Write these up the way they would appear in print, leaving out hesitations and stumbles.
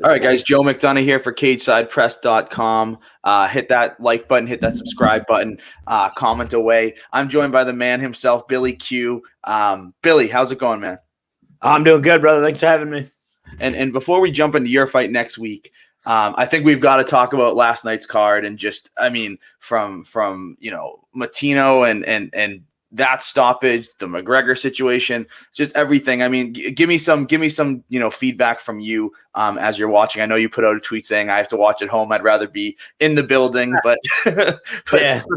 All right, guys, Joe McDonough here for CagesidePress.com. Hit that like button, hit that subscribe button, comment away. I'm joined by the man himself, Billy Q. Billy, how's it going, man? I'm doing good, brother. Thanks for having me. And before we jump into your fight next week, I think we've got to talk about last night's card and just, I mean, from Matino and that stoppage, the McGregor situation, just everything. I mean, give me some, feedback from you as you're watching. I know you put out a tweet saying I have to watch at home. I'd rather be in the building, but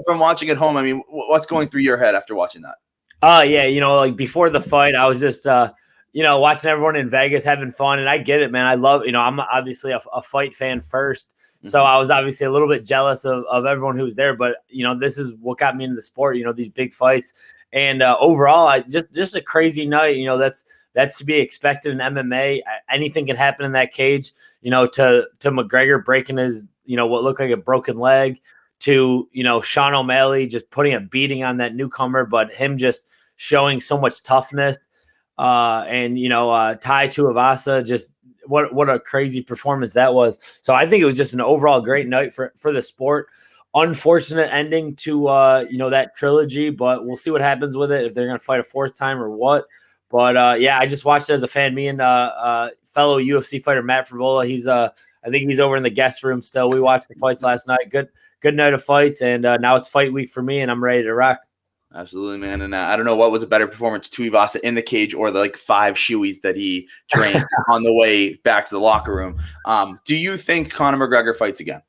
from watching at home, I mean, what's going through your head after watching that? Like before the fight, I was just, watching everyone in Vegas having fun, and I get it, man. I love, I'm obviously a fight fan first. So I was obviously a little bit jealous of everyone who was there, but this is what got me into the sport, these big fights. And overall, I just a crazy night. That's to be expected in MMA. Anything can happen in that cage, to McGregor breaking his, what looked like a broken leg, to, Sean O'Malley just putting a beating on that newcomer, but him just showing so much toughness. And Tai Tuivasa, just what a crazy performance that was. So I think it was just an overall great night for the sport. Unfortunate ending to that trilogy, but we'll see what happens with it, if they're going to fight a fourth time or what. But I just watched it as a fan. Me and fellow UFC fighter Matt Frivola, I think he's over in the guest room still. We watched the fights last night. Good night of fights, and now it's fight week for me, and I'm ready to rock. Absolutely, man. And I don't know what was a better performance, Tuivasa in the cage or the 5 shoeies that he drank on the way back to the locker room. Do you think Conor McGregor fights again?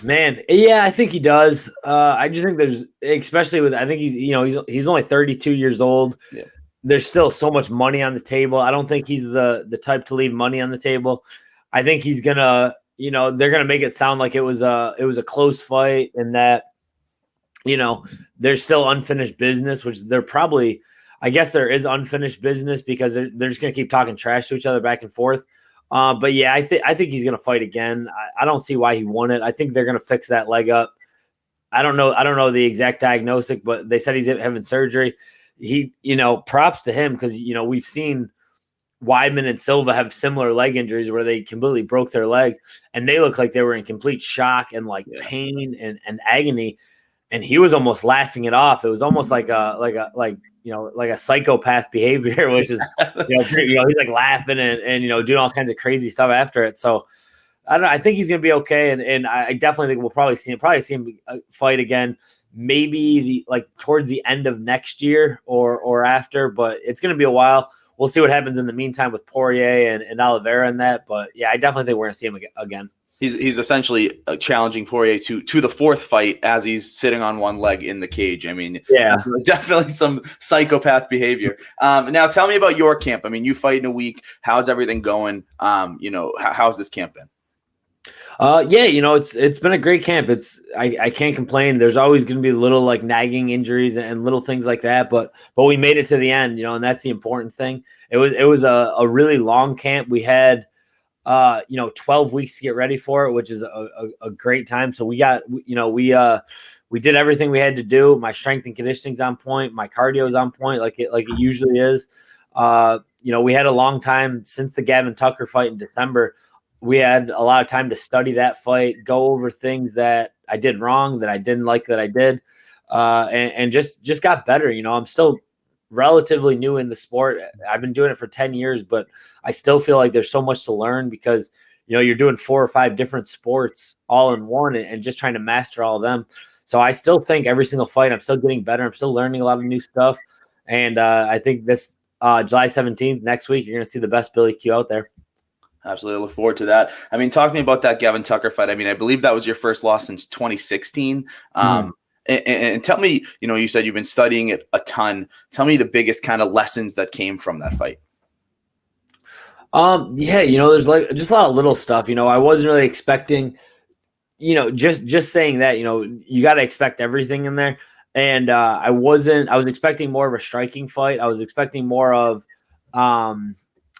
Man, yeah, I think he does. I just think especially with, I think he's only 32 years old. Yeah. There's still so much money on the table. I don't think he's the type to leave money on the table. I think he's gonna, they're gonna make it sound like it was a close fight, and that, there's still unfinished business, which they're probably, I guess there is unfinished business because they're just going to keep talking trash to each other back and forth. But yeah, I think he's going to fight again. I don't see why he won it. I think they're going to fix that leg up. I don't know the exact diagnosis, but they said he's having surgery. He, props to him, because, we've seen Weidman and Silva have similar leg injuries where they completely broke their leg, and they look like they were in complete shock and pain and agony. And he was almost laughing it off. It was almost like a psychopath behavior, which is, he's like laughing and doing all kinds of crazy stuff after it. So I don't know. I think he's going to be okay. And I definitely think we'll probably see him fight again, maybe towards the end of next year or after, but it's going to be a while. We'll see what happens in the meantime with Poirier and Oliveira and that. But yeah, I definitely think we're going to see him again. He's essentially challenging Poirier to the fourth fight as he's sitting on one leg in the cage. I mean, yeah, definitely some psychopath behavior. Now tell me about your camp. I mean, you fight in a week. How's everything going? How's this camp been? It's been a great camp. I can't complain. There's always going to be little nagging injuries and little things like that, but we made it to the end, and that's the important thing. It was a really long camp. We had 12 weeks to get ready for it, which is a great time. So we did everything we had to do. My strength and conditioning's on point. My cardio is on point, like it usually is. We had a long time since the Gavin Tucker fight in December. We had a lot of time to study that fight, go over things that I did wrong, that I didn't like that I did, and just got better. I'm still relatively new in the sport. I've been doing it for 10 years, but I still feel like there's so much to learn, because, you're doing 4 or 5 different sports all in one and just trying to master all of them. So I still think every single fight, I'm still getting better. I'm still learning a lot of new stuff. And I think this July 17th, next week, you're going to see the best Billy Q out there. Absolutely. I look forward to that. I mean, talk to me about that Gavin Tucker fight. I mean, I believe that was your first loss since 2016. And tell me, you said you've been studying it a ton. Tell me the biggest kind of lessons that came from that fight. There's just a lot of little stuff. I wasn't really expecting, just saying that, you got to expect everything in there. And I was expecting more of a striking fight. I was expecting more of, I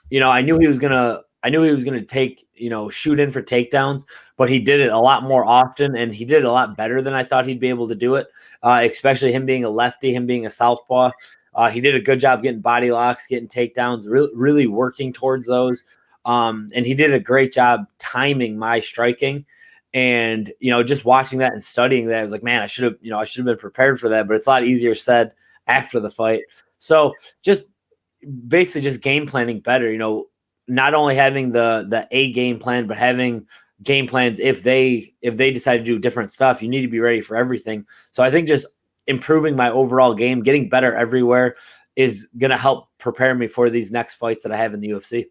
knew he was going to take, shoot in for takedowns, but he did it a lot more often, and he did it a lot better than I thought he'd be able to do it, especially him being a lefty, him being a southpaw. He did a good job getting body locks, getting takedowns, really working towards those. And he did a great job timing my striking. And, just watching that and studying that, I was like, man, I should have been prepared for that, but it's a lot easier said after the fight. So just basically just game planning better, not only having the A game plan, but having game plans if they decide to do different stuff. You need to be ready for everything. So I think just improving my overall game, getting better everywhere is going to help prepare me for these next fights that I have in the UFC.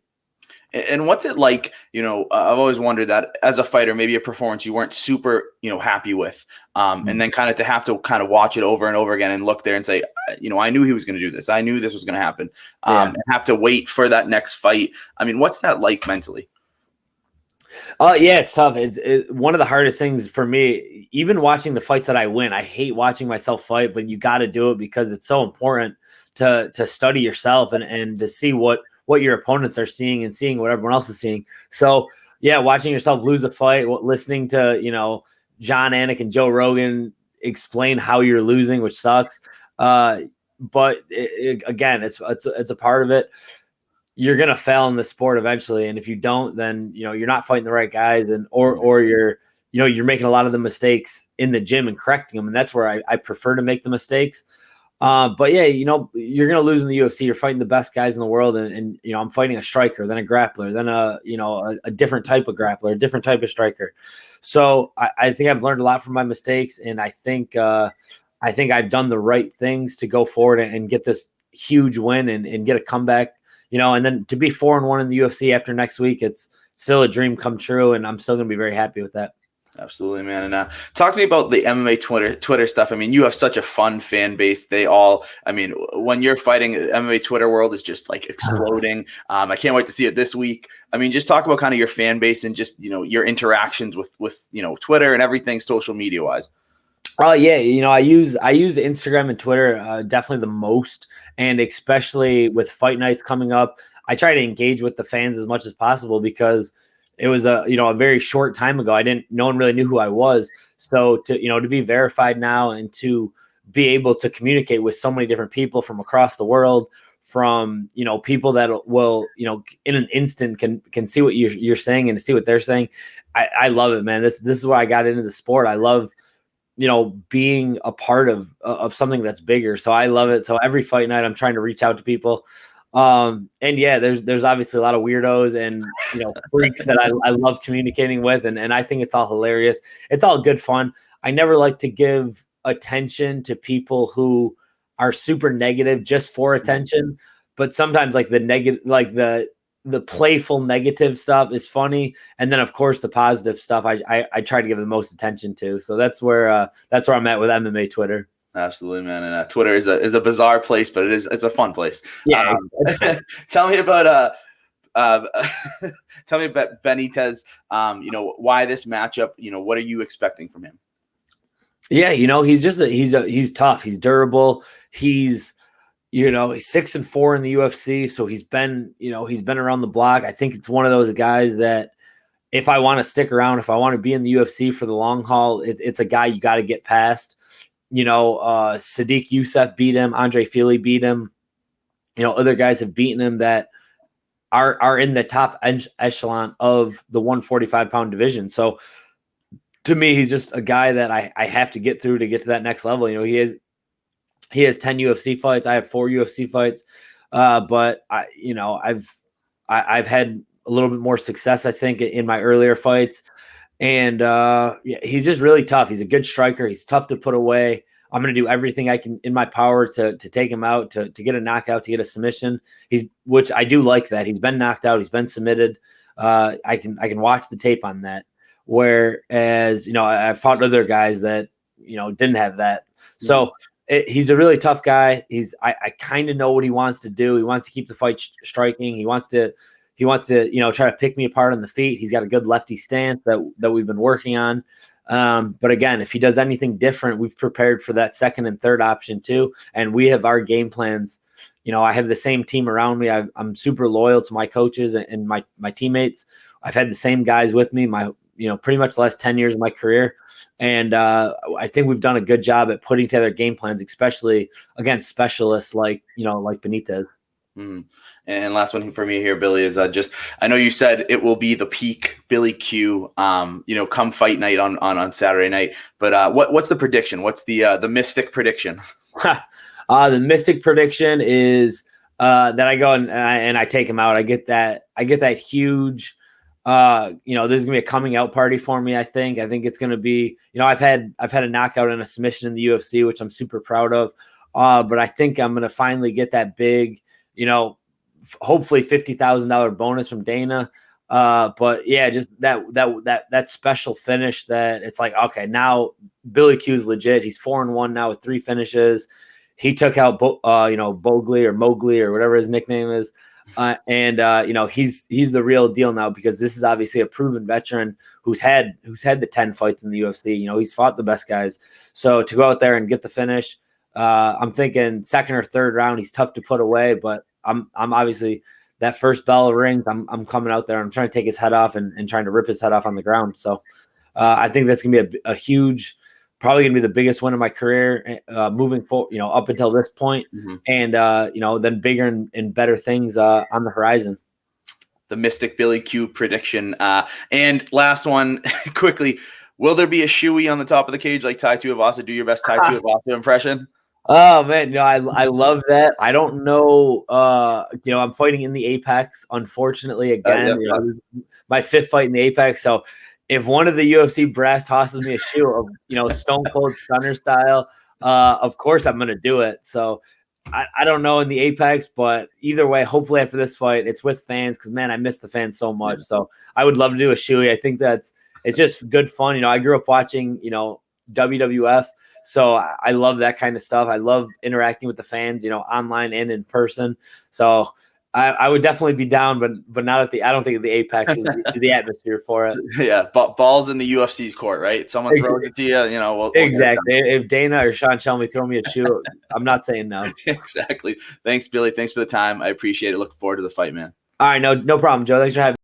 And what's it like, I've always wondered that as a fighter, maybe a performance you weren't super, happy with, and then kind of to have to kind of watch it over and over again and look there and say, I knew he was going to do this. I knew this was going to happen, and have to wait for that next fight. I mean, what's that like mentally? Yeah, it's tough. It's one of the hardest things for me, even watching the fights that I win. I hate watching myself fight, but you got to do it because it's so important to study yourself and to see what your opponents are seeing and seeing what everyone else is seeing. So yeah, watching yourself lose a fight, listening to, John Anik and Joe Rogan explain how you're losing, which sucks. But again, it's a part of it. You're going to fail in the sport eventually. And if you don't, then, you're not fighting the right guys or you're, you're making a lot of the mistakes in the gym and correcting them. And that's where I prefer to make the mistakes. But yeah, you're going to lose in the UFC. You're fighting the best guys in the world. And I'm fighting a striker, then a grappler, then a different type of grappler, a different type of striker. So I think I've learned a lot from my mistakes. And I think I've done the right things to go forward and get this huge win and get a comeback, and then to be 4-1 in the UFC after next week, it's still a dream come true. And I'm still going to be very happy with that. Absolutely, man. And talk to me about the MMA Twitter stuff. I mean, you have such a fun fan base. When you're fighting, MMA Twitter world is just like exploding. I can't wait to see it this week. I mean, just talk about kind of your fan base and just, your interactions with Twitter and everything social media wise. Oh yeah, I use Instagram and Twitter definitely the most, and especially with fight nights coming up, I try to engage with the fans as much as possible because it was a very short time ago. No one really knew who I was. So to be verified now and to be able to communicate with so many different people from across the world, from people that will in an instant can see what you're saying and see what they're saying. I love it, man. This is why I got into the sport. I love being a part of something that's bigger. So I love it. So every fight night I'm trying to reach out to people. And yeah, there's obviously a lot of weirdos and freaks that I love communicating with, and I think it's all hilarious. It's all good fun. I never like to give attention to people who are super negative just for attention, but sometimes like the negative, like the playful negative stuff is funny, and then of course the positive stuff I try to give the most attention to. So that's where I'm at with MMA Twitter. Absolutely, man. And Twitter is a bizarre place, but it's a fun place. Yeah. Tell me about Benitez. Why this matchup? What are you expecting from him? Yeah, he's tough. He's durable. He's 6-4 in the UFC, so he's been around the block. I think it's one of those guys that if I want to stick around, if I want to be in the UFC for the long haul, it's a guy you got to get past. Sadiq Youssef beat him. Andre Fili beat him. Other guys have beaten him that are in the top echelon of the 145-pound division. So to me, he's just a guy that I have to get through to get to that next level. He has 10 UFC fights. I have 4 UFC fights. But I've had a little bit more success, I think, in my earlier fights. And he's just really tough. He's a good striker. He's tough to put away. I'm going to do everything I can in my power to take him out, to get a knockout, to get a submission. Which I do like that. He's been knocked out. He's been submitted. I can watch the tape on that. Whereas, I fought other guys that, didn't have that. So he's a really tough guy. I kind of know what he wants to do. He wants to keep the fight striking. He wants to, try to pick me apart on the feet. He's got a good lefty stance that we've been working on. But again, if he does anything different, we've prepared for that second and third option too. And we have our game plans. I have the same team around me. I'm super loyal to my coaches and my teammates. I've had the same guys with me pretty much the last 10 years of my career. And I think we've done a good job at putting together game plans, especially against specialists like Benitez. Mm-hmm. And last one for me here, Billy, is just, I know you said it will be the peak Billy Q, come fight night on Saturday night, but what's the prediction? What's the mystic prediction? The mystic prediction is that I go and I take him out. I get that huge, this is gonna be a coming out party for me. I think it's gonna be, I've had a knockout and a submission in the UFC, which I'm super proud of. But I think I'm gonna finally get that big, hopefully $50,000 bonus from Dana. But yeah, just that special finish that it's like, okay, now Billy Q is legit. He's 4-1 now with 3 finishes. He took out Bogley or Mowgli or whatever his nickname is. He's the real deal now, because this is obviously a proven veteran who's had the 10 fights in the UFC. He's fought the best guys. So to go out there and get the finish, I'm thinking second or third round, he's tough to put away, but I'm obviously, that first bell rings, I'm coming out there. I'm trying to take his head off and trying to rip his head off on the ground. So I think that's going to be a huge, probably going to be the biggest win of my career moving forward, up until this point. Mm-hmm. And, then bigger and better things on the horizon. The Mystic Billy Q prediction. And last one, quickly, will there be a shoey on the top of the cage like Tai Tuivasa? Do your best Tai Tuivasa impression. Oh man, I love that. I don't know. I'm fighting in the Apex, unfortunately, again. My 5th fight in the Apex. So if one of the UFC brass tosses me a shoe of, Stone Cold Stunner style, of course I'm gonna do it. So I don't know in the Apex, but either way, hopefully after this fight, it's with fans, because man, I miss the fans so much. So I would love to do a shoey. I think it's just good fun. I grew up watching, WWF. So I love that kind of stuff. I love interacting with the fans, online and in person. So I would definitely be down, but not I don't think the Apex is the atmosphere for it. Yeah, but balls in the UFC court, right? Someone throws it to you, we'll exactly. If Dana or Sean Shelby throw me a shoe, I'm not saying no. Exactly. Thanks, Billy. Thanks for the time. I appreciate it. Looking forward to the fight, man. All right, no problem, Joe. Thanks for having me.